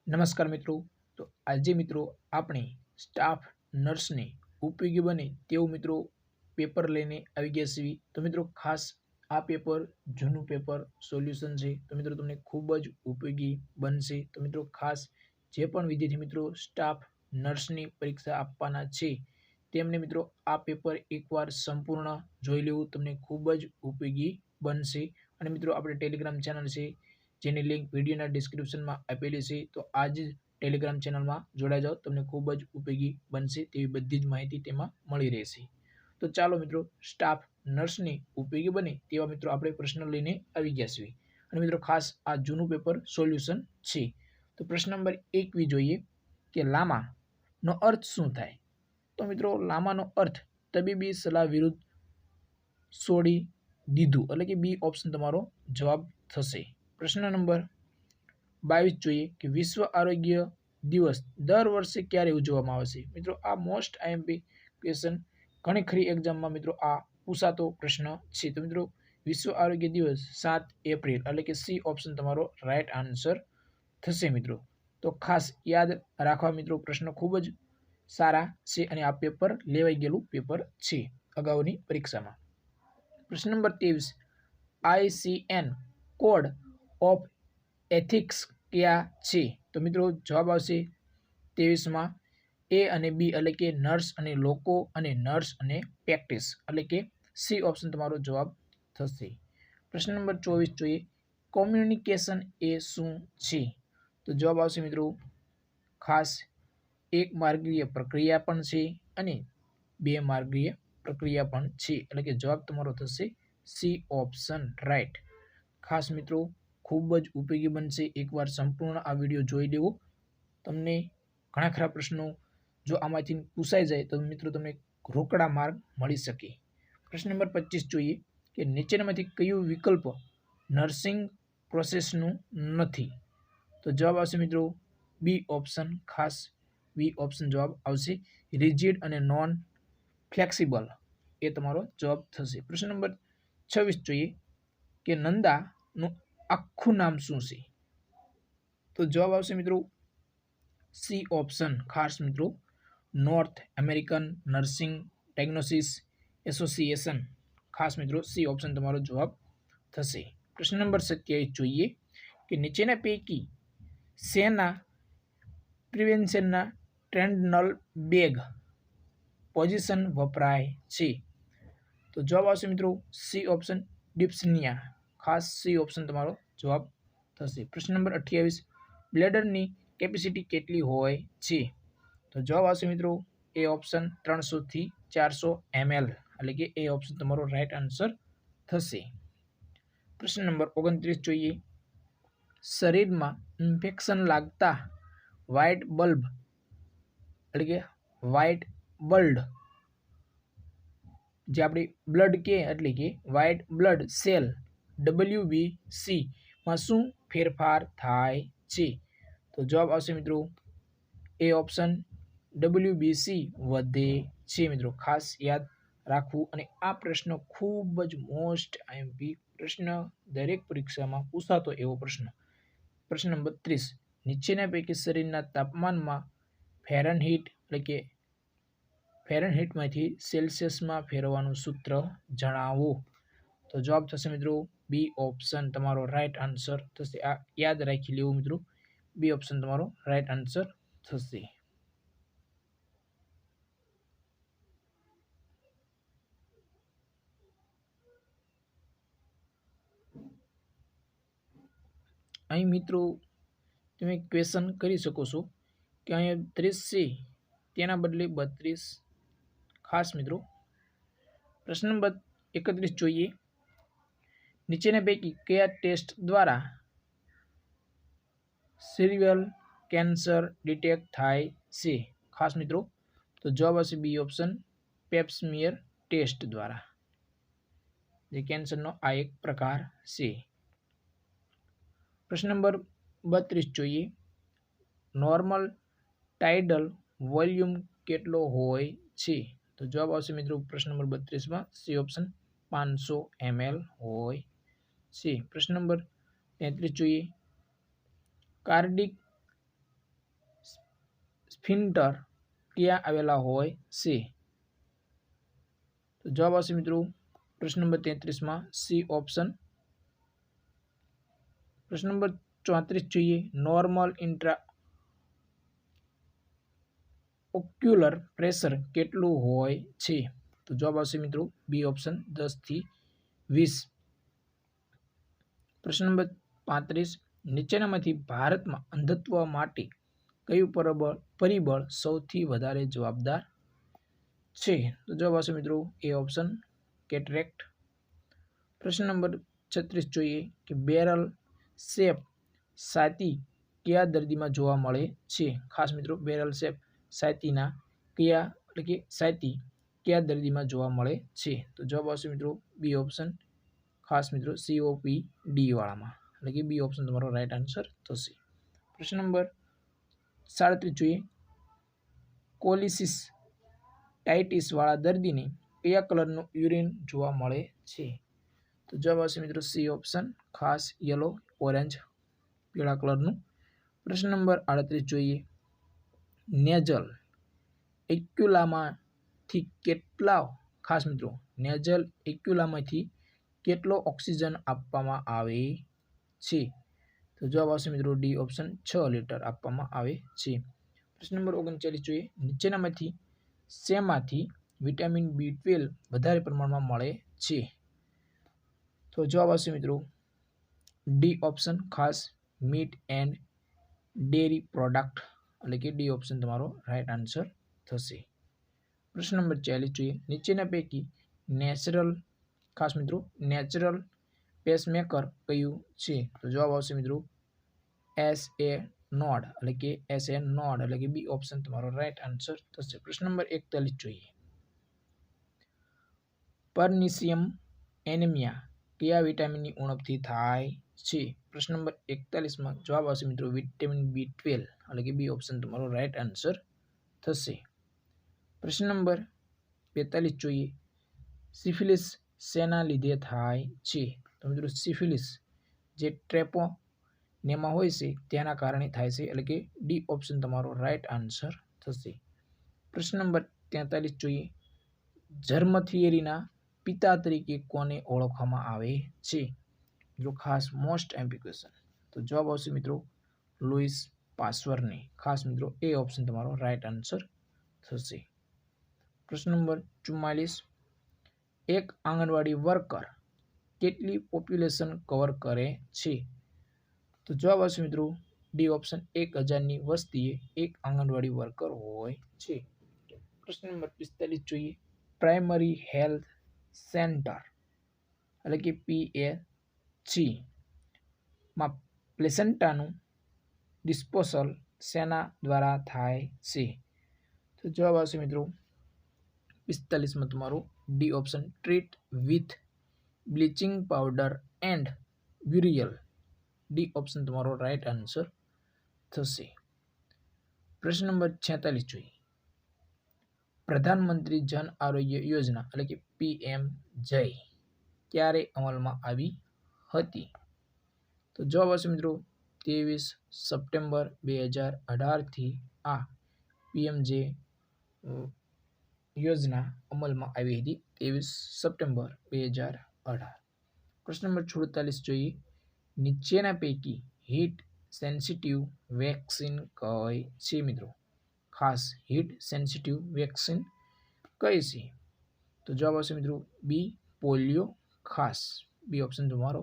નમસ્કાર મિત્રો. તો આજે મિત્રો આપણે સ્ટાફ નર્સને ઉપયોગી બને તેવું મિત્રો પેપર લઈને આવી ગયા છીએ. તો મિત્રો ખાસ આ પેપર જૂનું પેપર સોલ્યુશન છે. તો મિત્રો તમને ખૂબ જ ઉપયોગી બનશે. તો મિત્રો ખાસ જે પણ વિદ્યાર્થી મિત્રો સ્ટાફ નર્સની પરીક્ષા આપવાના છે તેમને મિત્રો આ પેપર એકવાર સંપૂર્ણ જોઈ લેવું તમને ખૂબ જ ઉપયોગી બનશે. અને મિત્રો આપણે ટેલિગ્રામ ચેનલ છે જેની લિંક વિડીયોના ડિસ્ક્રિપ્શનમાં આપેલી છે. તો આ જ ટેલિગ્રામ ચેનલમાં જોડાઈ જાઓ, તમને ખૂબ જ ઉપયોગી બનશે તેવી બધી જ માહિતી તેમાં મળી રહેશે. તો ચાલો મિત્રો સ્ટાફ નર્સની ઉપયોગી બને તેવા મિત્રો આપણે પ્રશ્ન લઈને આવી ગયા છીએ. અને મિત્રો ખાસ આ જૂનું પેપર સોલ્યુશન છે. તો પ્રશ્ન નંબર 21 જોઈએ કે લામાનો અર્થ શું થાય? તો મિત્રો લામાનો અર્થ તબીબી સલાહ વિરુદ્ધ છોડી દીધું, એટલે કે બી ઓપ્શન તમારો જવાબ થશે. પ્રશ્ન નંબર 22 જોઈએ કે વિશ્વ આરોગ્ય દિવસ દર વર્ષે ક્યારે ઉજવવામાં આવે છે? મિત્રો આ મોસ્ટ આઈએમપી ક્વેશ્ચન ઘણી ખરી એક્ઝામમાં મિત્રો આ પૂછાતો પ્રશ્ન છે. તો મિત્રો વિશ્વ આરોગ્ય દિવસ 7 એપ્રિલ, એટલે કે સી ઓપ્શન તમારો રાઈટ આન્સર થશે મિત્રો. તો ખાસ યાદ રાખવા મિત્રો, પ્રશ્ન ખૂબ જ સારા છે અને આ પેપર લેવાઈ ગયેલું પેપર છે અગાઉની પરીક્ષામાં. પ્રશ્ન number 23 ICN code of ethics ક્યાં છે? તો મિત્રો જવાબ આવશે 23માં એ અને બી, એટલે કે નર્સ અને લોકો અને નર્સ અને પ્રેક્ટિસ, એટલે કે સી ઓપ્શન તમારો જવાબ થશે. પ્રશ્ન નંબર 24 જોઈએ કોમ્યુનિકેશન એ શું છે? તો જવાબ આવશે મિત્રો ખાસ એક માર્ગીય પ્રક્રિયા પણ છે અને બે માર્ગીય પ્રક્રિયા પણ છે, એટલે કે જવાબ તમારો થશે સી ઓપ્શન રાઈટ. ખાસ મિત્રો ખૂબ જ ઉપયોગી બનશે. એકવાર સંપૂર્ણ આ વિડીયો જોઈ લેવો. તમને ઘણા ખરા પ્રશ્નો જો આમાંથી પૂછાઈ જાય તો મિત્રો તમને રોકડા માર્ક મળી શકે. પ્રશ્ન નંબર 25 જોઈએ કે નીચેનામાંથી કયું વિકલ્પ નર્સિંગ પ્રોસેસનું નથી? તો જવાબ આવશે મિત્રો બી ઓપ્શન, ખાસ બી ઓપ્શન જવાબ આવશે. રિજિડ અને નોન ફ્લેક્સિબલ એ તમારો જવાબ થશે. પ્રશ્ન નંબર 26 જોઈએ કે નંદાનું આખું નામ શું છે? તો જવાબ આવશે મિત્રો સી ઓપ્શન, ખાસ મિત્રો north American nursing diagnosis association, ખાસ મિત્રો સી ઓપ્શન તમારો જવાબ થશે. પ્રશ્ન નંબર 27 જોઈએ કે નીચેના પૈકી શેના પ્રિવેન્શનના ટ્રેન્ડનલ બેગ પોઝિશન વપરાય છે? તો જવાબ આવશે મિત્રો સી ઓપ્શન ડિપ્સનિયા, ખાસ સી ઓપ્શન તમારો જવાબ થશે. પ્રશ્ન નંબર 28 બ્લેડરની કેપેસિટી કેટલી હોય છે? તો જવાબ આવશે મિત્રો એ ઓપ્શન 300 થી 400 ml, એટલે કે એ ઓપ્શન તમારો રાઈટ આન્સર થશે. પ્રશ્ન નંબર 29 જોઈએ શરીરમાં ઇન્ફેક્શન લાગતા વ્હાઇટ બલ્બ, એટલે કે વ્હાઇટ બલ્ડ જે આપણે બ્લડ કે એટલે કે વ્હાઇટ બ્લડ સેલ WBC માં શું ફેરફાર થાય છે? તો જવાબ આવશે મિત્રો એ ઓપ્શન WBC વધે છે મિત્રો. ખાસ યાદ રાખવું. અને આ પ્રશ્ન ખૂબ જ મોસ્ટ આઈએમપી પ્રશ્ન, દરેક પરીક્ષામાં પૂછાતો એવો પ્રશ્ન. પ્રશ્ન નંબર 30 નીચેના પૈકી શરીરના તાપમાનમાં ફેરનહીટ, એટલે કે ફેરનહીટમાંથી સેલ્સિયસમાં ફેરવવાનું સૂત્ર જણાવો. તો જવાબ થશે મિત્રો બી ઓપ્શન તમારો રાઈટ આન્સર થશે. આ યાદ રાખી લેવું મિત્રો, બી ઓપ્શન તમારો રાઈટ આન્સર થશે. અહીં મિત્રો તમે ક્વેશ્ચન કરી શકો છો કે અહીંયા 30 છે તેના બદલે 32, ખાસ મિત્રો. પ્રશ્ન નંબર 31 જોઈએ નીચેના પૈકી કયા ટેસ્ટ દ્વારા સેરિબ્રલ કેન્સર ડિટેક્ટ થાય છે? ખાસ મિત્રો તો જવાબ આવશે બી ઓપ્શન પેપ્સમિયર ટેસ્ટ દ્વારા, જે કેન્સરનો આ એક પ્રકાર છે. પ્રશ્ન નંબર 32 જોઈએ નોર્મલ ટાઇડલ વોલ્યુમ કેટલો હોય છે? તો જવાબ આવશે મિત્રો પ્રશ્ન નંબર 32માં સી ઓપ્શન 500 ml હોય છે. પ્રશ્ન નંબર 33 જોઈએ કાર્ડિક સ્ફિન્ક્ટર ક્યાં આવેલા હોય છે? તો જવાબ આવશે મિત્રો પ્રશ્ન નંબર 33 સી ઓપ્શન. પ્રશ્ન નંબર 34 જોઈએ. નોર્મલ ઇન્ટ્રા ઓક્યુલર પ્રેશર કેટલું હોય છે? તો જવાબ આવશે મિત્રો બી ઓપ્શન 10 થી 20. પ્રશ્ન નંબર 35 નીચેનામાંથી ભારતમાં અંધત્વ માટે કયું પરિબળ સૌથી વધારે જવાબદાર છે? તો જવાબ આવશે મિત્રો એ ઓપ્શન કેટરેક્ટ. પ્રશ્ન નંબર 36 જોઈએ કે બેરલ શેપ છાતી કયા દર્દીમાં જોવા મળે છે? ખાસ મિત્રો બેરલ શેપ છાતીના છાતી કયા દર્દીમાં જોવા મળે છે? તો જવાબ આવશે મિત્રો બી ઓપ્શન ખાસ મિત્રો COPD વાળામાં, એટલે કે બી ઓપ્શન તમારો રાઈટ આન્સર થશે. પ્રશ્ન નંબર 37 જોઈએ. કોલિસિસ ટાઇટિસ વાળા દર્દીને કયા કલરનું યુરિન જોવા મળે છે? તો જવાબ આવશે મિત્રો સી ઓપ્શન ખાસ યલો, ઓરેન્જ, પીળા કલરનું. પ્રશ્ન નંબર 38 જોઈએ. નેઝલ એક્યુલામાંથી ખાસ મિત્રો નેઝલ એક્યુલામાંથી કેટલો ઓક્સિજન આપવામાં આવે છે? તો જવાબ આવશે મિત્રો ડી ઓપ્શન 6 લીટર આપવામાં આવે છે. પ્રશ્ન નંબર 39 જોઈએ. નીચેનામાંથી શેમાંથી વિટામિન B12 વધારે પ્રમાણમાં મળે છે? તો જવાબ આવશે મિત્રો ડી ઓપ્શન ખાસ મીટ એન્ડ ડેરી પ્રોડક્ટ, એટલે કે ડી ઓપ્શન તમારો રાઈટ આન્સર થશે. પ્રશ્ન નંબર 40 જોઈએ. નીચેના પૈકી નેચરલ પેસમેકર કયું છે? તો જવાબ આવશે મિત્રો SA નોડ, એટલે કે બી ઓપ્શન તમારો રાઈટ આન્સર થશે. પ્રશ્ન નંબર 41 જોઈએ. પર્નિશિયમ એનિમિયા કયા વિટામિનની ઉણપથી થાય છે? પ્રશ્ન નંબર 41 જવાબ આવશે મિત્રો વિટામિન B12, એટલે કે બી ઓપ્શન તમારો રાઈટ આન્સર થશે. પ્રશ્ન નંબર 42 જોઈએ. સિફિલિસ શેના લીધે થાય છે? તો મિત્રો સિફિલિસ જે ટ્રેપોનેમા હોય છે તેના કારણે થાય છે, એટલે કે ડી ઓપ્શન તમારો રાઈટ આન્સર થશે. પ્રશ્ન નંબર 43 જોઈએ. જર્મ થિયરીના પિતા તરીકે કોને ઓળખવામાં આવે છે? મિત્રો ખાસ મોસ્ટ એમપી ક્વેશ્ચન. તો જવાબ આવશે મિત્રો લુઈસ પાસ્ચરને. ખાસ મિત્રો એ ઓપ્શન તમારો રાઈટ આન્સર થશે. પ્રશ્ન નંબર 44. એક આંગણવાડી વર્કર કેટલી પોપ્યુલેશન કવર કરે છે? તો જવાબ આવશે મિત્રો ડી ઓપ્શન 1000ની વસ્તીએ એક આંગણવાડી વર્કર હોય છે. પ્રશ્ન નંબર 45 જોઈએ. પ્રાઇમરી હેલ્થ સેન્ટર, એટલે કે PHC માં પ્લેસેન્ટાનું ડિસ્પોઝલ શેના દ્વારા થાય છે? તો જવાબ આવશે મિત્રો 45 તમારું D option treat with bleaching powder and burial, D option તમારો રાઈટ આન્સર થશે. પ્રશ્ન નંબર 46 જોઈએ. પ્રધાનમંત્રી જન આરોગ્ય યોજના, એટલે કે PMJય ક્યારે અમલમાં આવી હતી? તો જવાબ આવશે મિત્રો 23 સપ્ટેમ્બર 2018 થી આ PMJ યોજના અમલમાં આવી હતી 23 સપ્ટેમ્બર 2018. પ્રશ્ન નંબર 47 જોઈએ. નીચેના પૈકી હીટ સેન્સિટિવ વેક્સિન કઈ છે? મિત્રો ખાસ હીટ સેન્સિટિવ વેક્સિન કઈ છે? તો જવાબ આવશે મિત્રો બી પોલિયો. ખાસ બી ઓપ્શન તમારો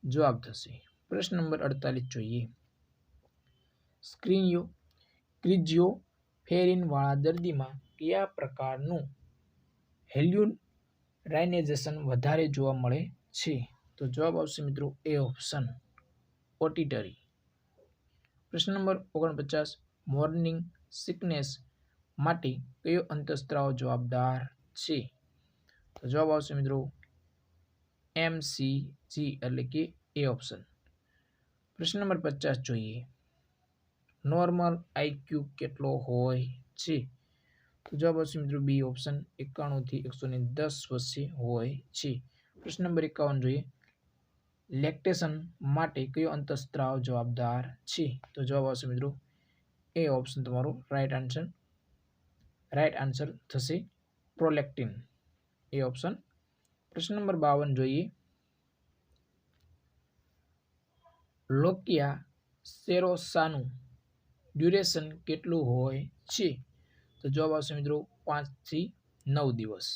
જવાબ થશે. પ્રશ્ન નંબર 48 જોઈએ. ક્રિજિયોફેરિન વાળા દર્દીમાં કયા પ્રકારનું હેલ્યુરાઇનેઝેશન વધારે જોવા મળે છે? તો જવાબ આવશે મિત્રો એ ઓપ્શન ઓડિટરી. પ્રશ્ન નંબર 49. મોર્નિંગ સિકનેસ માટે કયો અંતઃસ્ત્રાવ જવાબદાર છે? તો જવાબ આવશે મિત્રો MCG, એટલે કે એ ઓપ્શન. પ્રશ્ન નંબર 50 જોઈએ. નોર્મલ IQ કેટલો હોય છે? તો જવાબ આવશે મિત્રો બી ઓપ્શન 91 થી 110 વચ્ચે હોય છે. પ્રશ્ન નંબર 51 જોઈએ. લેક્ટેશન માટે કયો અંતઃસ્ત્રાવ જવાબદાર છે? તો જવાબ આવશે મિત્રો એ ઓપ્શન તમારો રાઈટ આન્સર થશે પ્રોલેક્ટિન એ ઓપ્શન. પ્રશ્ન નંબર 52 જોઈએ. લોકિયા સેરોસાનું ડ્યુરેશન કેટલું હોય છે? તો જવાબ આવશે મિત્રો 5 થી 9 દિવસ,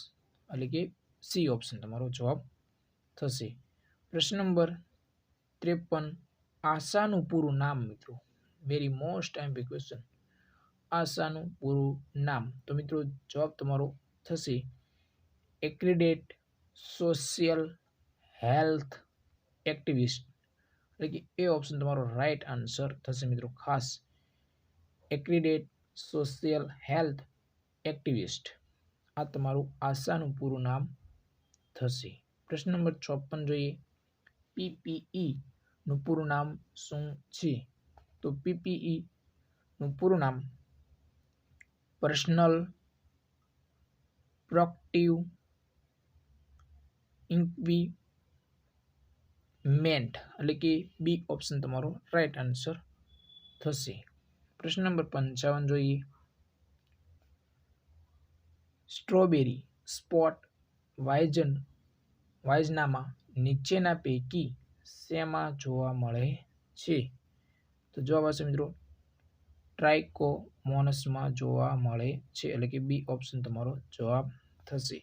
એટલે કે સી ઓપ્શન તમારો જવાબ થશે. પ્રશ્ન નંબર 53 આશાનું પૂરું નામ મિત્રો, વેરી મોસ્ટ એમ્પી ક્વેશ્ચન. આશાનું પૂરું નામ, તો મિત્રો જવાબ તમારો થશે એક્રેડિટેડ સોશિયલ હેલ્થ એક્ટિવિસ્ટ, એટલે કે એ ઓપ્શન તમારો રાઈટ આન્સર થશે મિત્રો. ખાસ એક્રેડિટેડ સોશિયલ હેલ્થ એક્ટિવિસ્ટ, આ તમારું આશાનું પૂરું નામ થશે. પ્રશ્ન નંબર 54 જોઈએ. પીપીઈ નું પૂરું નામ શું છે? તો પીપીઈ નું પૂરું નામ પર્સનલ પ્રોટેક્ટિવ ઇક્વિપમેન્ટ, એટલે કે બી ઓપ્શન તમારો રાઈટ આન્સર થશે. પ્રશ્ન નંબર 55 જોઈએ. સ્ટ્રોબેરી સ્પોટ વાઇઝનામાં નીચેના પૈકી શેમાં જોવા મળે છે? તો જવાબ આવશે મિત્રો ટ્રાઇકોમોનસમાં જોવા મળે છે, એટલે કે બી ઓપ્શન તમારો જવાબ થશે.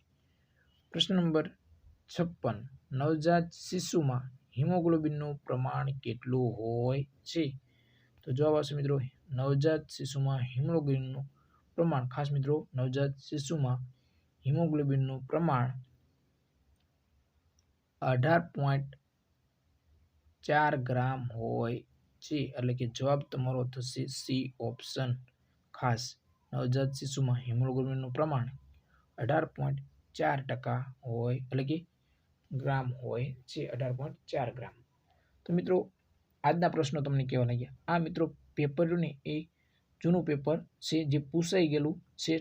પ્રશ્ન નંબર 56 નવજાત શિશુમાં હિમોગ્લોબિનનું પ્રમાણ કેટલું હોય છે? તો જવાબ આવશે મિત્રો નવજાત શિશુમાં હિમોગ્લોબિનનું પ્રમાણ, ખાસ મિત્રો નવજાત શિશુમાં હિમોગ્લોબિનનું પ્રમાણ 18.4 ગ્રામ હોય છે, એટલે કે જવાબ તમારો થશે સી ઓપ્શન. ખાસ નવજાત શિશુમાં હિમોગ્લોબિનનું પ્રમાણ 18.4% હોય, એટલે કે ગ્રામ હોય છે, 18.4 ગ્રામ. તો મિત્રો આજના પ્રશ્નો તમને કેવા લાગ્યા? આ મિત્રો પેપરને એ જૂનું પેપર છે જે પૂછાઈ ગયેલું છે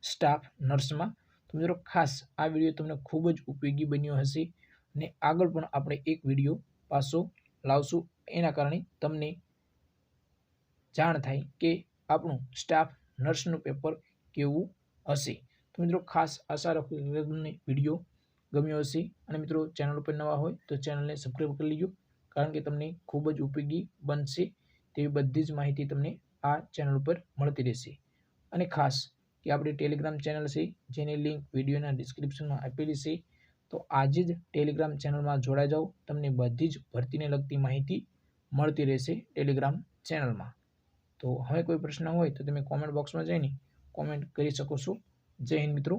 સ્ટાફ નર્સમાં. તો મિત્રો ખાસ આ વિડીયો તમને ખૂબ જ ઉપયોગી બન્યો હશે, અને આગળ પણ આપણે એક વિડીયો પાછો લાવશું, એના કારણે તમને જાણ થાય કે આપણું સ્ટાફ નર્સનું પેપર કેવું હશે. તો મિત્રો ખાસ આશા રાખું કે તમને વિડીયો ગમ્યો હશે, અને મિત્રો ચેનલ ઉપર નવા હોય તો ચેનલને સબસ્ક્રાઈબ કરી લેજો, કારણ કે તમને ખૂબ જ ઉપયોગી બનશે તેવી બધી જ માહિતી તમને આ ચેનલ ઉપર મળતી રહેશે. અને ખાસ કે આપણી ટેલિગ્રામ ચેનલ છે જેની લિંક વિડીયોના ડિસ્ક્રિપ્શનમાં આપેલી છે, તો આજે જ ટેલિગ્રામ ચેનલમાં જોડાઈ જાઓ, તમને બધી જ ભરતીને લગતી માહિતી મળતી રહેશે ટેલિગ્રામ ચેનલમાં. તો હવે કોઈ પ્રશ્ન હોય તો તમે કોમેન્ટ બોક્સમાં જઈને કોમેન્ટ કરી શકો છો. જય હિન્દ મિત્રો.